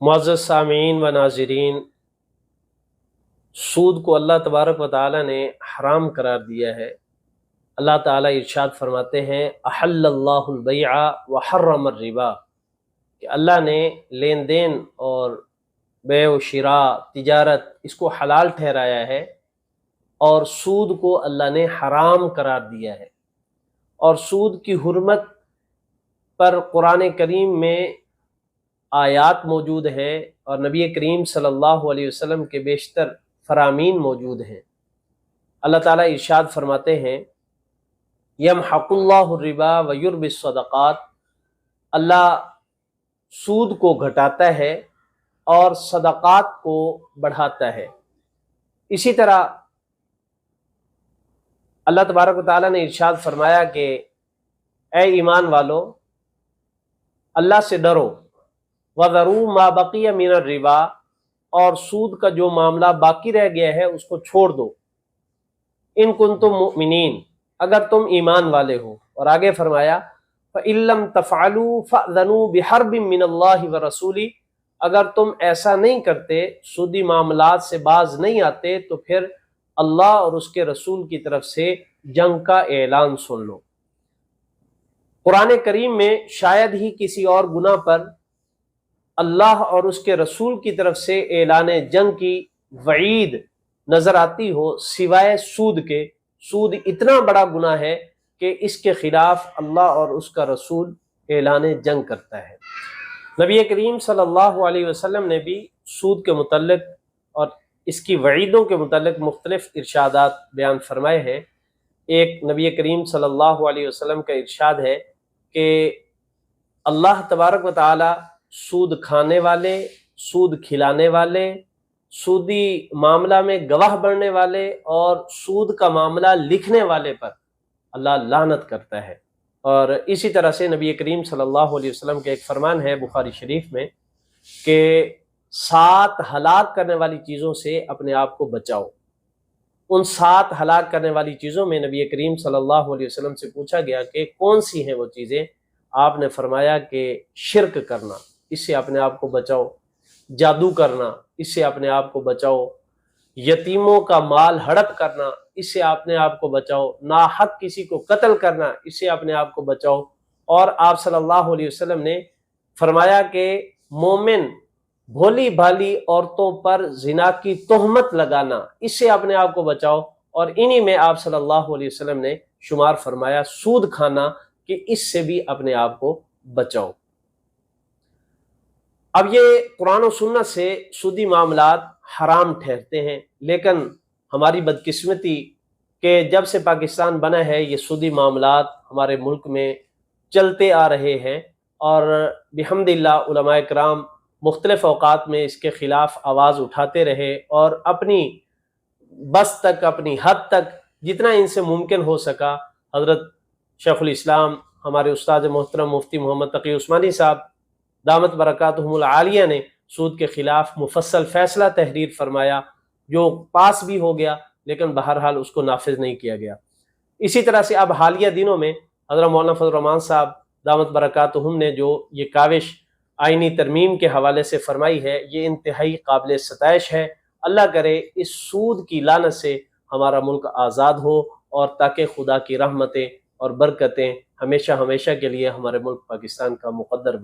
معزز سامعین و ناظرین، سود کو اللہ تبارک و تعالیٰ نے حرام قرار دیا ہے۔ اللہ تعالیٰ ارشاد فرماتے ہیں احل اللہ البیع وحرم الربا، کہ اللہ نے لین دین اور بیع و شراء، تجارت، اس کو حلال ٹھہرایا ہے اور سود کو اللہ نے حرام قرار دیا ہے۔ اور سود کی حرمت پر قرآن کریم میں آیات موجود ہیں اور نبی کریم صلی اللہ علیہ وسلم کے بیشتر فرامین موجود ہیں۔ اللہ تعالیٰ ارشاد فرماتے ہیں یمحق اللہ الربا ویربی الصدقات، اللہ سود کو گھٹاتا ہے اور صدقات کو بڑھاتا ہے۔ اسی طرح اللہ تبارک و تعالیٰ نے ارشاد فرمایا کہ اے ایمان والو، اللہ سے ڈرو، وَذَرُوا مَا بَقِيَ مِنَ الرِّبَا، اور سود کا جو معاملہ باقی رہ گیا ہے اس کو چھوڑ دو، ان کنتم مؤمنین، اگر تم ایمان والے ہو۔ اور آگے فرمایا فَإِن لَّمْ تَفْعَلُوا فَأْذَنُوا بِحَرْبٍ مِّنَ اللَّهِ وَرَسُولِهِ، اگر تم ایسا نہیں کرتے، سودی معاملات سے باز نہیں آتے، تو پھر اللہ اور اس کے رسول کی طرف سے جنگ کا اعلان سن لو۔ قرآن کریم میں شاید ہی کسی اور گناہ پر اللہ اور اس کے رسول کی طرف سے اعلان جنگ کی وعید نظر آتی ہو سوائے سود کے۔ سود اتنا بڑا گناہ ہے کہ اس کے خلاف اللہ اور اس کا رسول اعلان جنگ کرتا ہے۔ نبی کریم صلی اللہ علیہ وسلم نے بھی سود کے متعلق اور اس کی وعیدوں کے متعلق مختلف ارشادات بیان فرمائے ہیں۔ ایک نبی کریم صلی اللہ علیہ وسلم کا ارشاد ہے کہ اللہ تبارک و تعالی سود کھانے والے، سود کھلانے والے، سودی معاملہ میں گواہ بننے والے اور سود کا معاملہ لکھنے والے پر اللہ لعنت کرتا ہے۔ اور اسی طرح سے نبی کریم صلی اللہ علیہ وسلم کا ایک فرمان ہے بخاری شریف میں کہ 7 ہلاک کرنے والی چیزوں سے اپنے آپ کو بچاؤ۔ ان 7 ہلاک کرنے والی چیزوں میں نبی کریم صلی اللہ علیہ وسلم سے پوچھا گیا کہ کون سی ہیں وہ چیزیں؟ آپ نے فرمایا کہ شرک کرنا، اس سے اپنے آپ کو بچاؤ، جادو کرنا، اس سے اپنے آپ کو بچاؤ، یتیموں کا مال ہڑپ کرنا، اس سے اپنے آپ کو بچاؤ، ناحق کسی کو قتل کرنا، اس سے اپنے آپ کو بچاؤ۔ اور آپ صلی اللہ علیہ وسلم نے فرمایا کہ مومن بھولی بھالی عورتوں پر زنا کی تہمت لگانا، اس سے اپنے آپ کو بچاؤ۔ اور انہی میں آپ صلی اللہ علیہ وسلم نے شمار فرمایا سود کھانا، کہ اس سے بھی اپنے آپ کو بچاؤ۔ اب یہ قرآن و سنت سے سودی معاملات حرام ٹھہرتے ہیں، لیکن ہماری بدقسمتی کہ جب سے پاکستان بنا ہے یہ سودی معاملات ہمارے ملک میں چلتے آ رہے ہیں، اور بحمد اللہ علماء کرام مختلف اوقات میں اس کے خلاف آواز اٹھاتے رہے اور اپنی بس تک، اپنی حد تک جتنا ان سے ممکن ہو سکا، حضرت شیخ الاسلام ہمارے استاد محترم مفتی محمد تقی عثمانی صاحب دامت برکاتہم العالیہ نے سود کے خلاف مفصل فیصلہ تحریر فرمایا، جو پاس بھی ہو گیا لیکن بہرحال اس کو نافذ نہیں کیا گیا۔ اسی طرح سے اب حالیہ دنوں میں حضرت مولانا فضل الرحمان صاحب دامت برکاتہم نے جو یہ کاوش آئینی ترمیم کے حوالے سے فرمائی ہے، یہ انتہائی قابل ستائش ہے۔ اللہ کرے اس سود کی لعنت سے ہمارا ملک آزاد ہو، اور تاکہ خدا کی رحمتیں اور برکتیں ہمیشہ ہمیشہ کے لیے ہمارے ملک پاکستان کا مقدر بنے۔